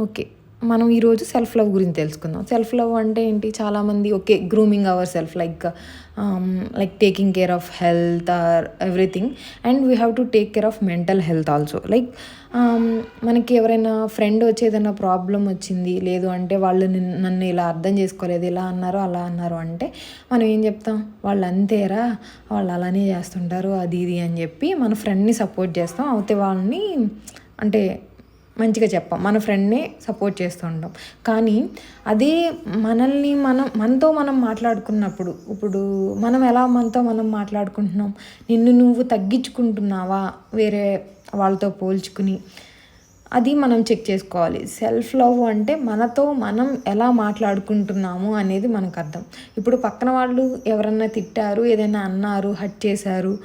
Okay. మనం ఈరోజు self love గురించి తెలుసుకుందాం. సెల్ఫ్ లవ్ అంటే ఏంటి? చాలామంది okay, grooming our self like taking care of health or everything. And we have to take care of mental health also. Like మనకి ఎవరైనా ఫ్రెండ్ వచ్చి ఏదైనా ప్రాబ్లం వచ్చింది, లేదు అంటే వాళ్ళు నన్ను ఇలా అర్థం చేసుకోలేదు, ఇలా అన్నారు అలా అన్నారు అంటే మనం ఏం చెప్తాం? వాళ్ళు అంతేరా, వాళ్ళు అలానే చేస్తుంటారు అది ఇది అని చెప్పి మన ఫ్రెండ్ని సపోర్ట్ చేస్తాం. అయితే వాళ్ళని అంటే మంచిగా చెప్పాం, మన ఫ్రెండ్ని సపోర్ట్ చేస్తూ ఉంటాం. కానీ అదే మనతో మనం మాట్లాడుకున్నప్పుడు, ఇప్పుడు మనం ఎలా మనతో మనం మాట్లాడుకుంటున్నాం? నిన్ను నువ్వు తగ్గించుకుంటున్నావా వేరే వాళ్ళతో పోల్చుకుని? అది మనం చెక్ చేసుకోవాలి. సెల్ఫ్ లవ్ అంటే మనతో మనం ఎలా మాట్లాడుకుంటున్నాము అనేది మనకు అర్థం. ఇప్పుడు పక్కన వాళ్ళు ఎవరన్నా తిట్టారు, ఏదైనా అన్నారు, హర్ట్ చేశారు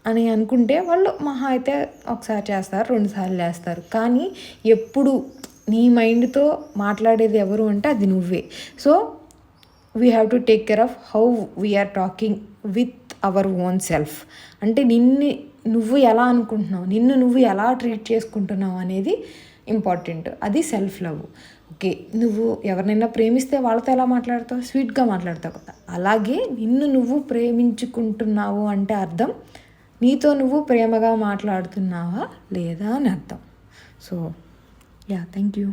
అని అనుకుంటే వాళ్ళు మహా అయితే ఒకసారి చేస్తారు, 2 సార్లు చేస్తారు. కానీ ఎప్పుడు నీ మైండ్తో మాట్లాడేది ఎవరు అంటే అది నువ్వే. So we have to take care of how we are talking with our own self. అంటే నువ్వు ఎలా అనుకుంటున్నావు, నిన్ను నువ్వు ఎలా ట్రీట్ చేసుకుంటున్నావు అనేది ఇంపార్టెంట్. అది సెల్ఫ్ లవ్. ఓకే, నువ్వు ఎవరినైనా ప్రేమిస్తే వాళ్ళతో ఎలా మాట్లాడతావు? స్వీట్గా మాట్లాడతావు కదా. అలాగే నిన్ను నువ్వు ప్రేమించుకుంటున్నావు అంటే అర్థం నీతో నువ్వు ప్రేమగా మాట్లాడుతున్నావా లేదా అని అర్థం. So yeah, thank you.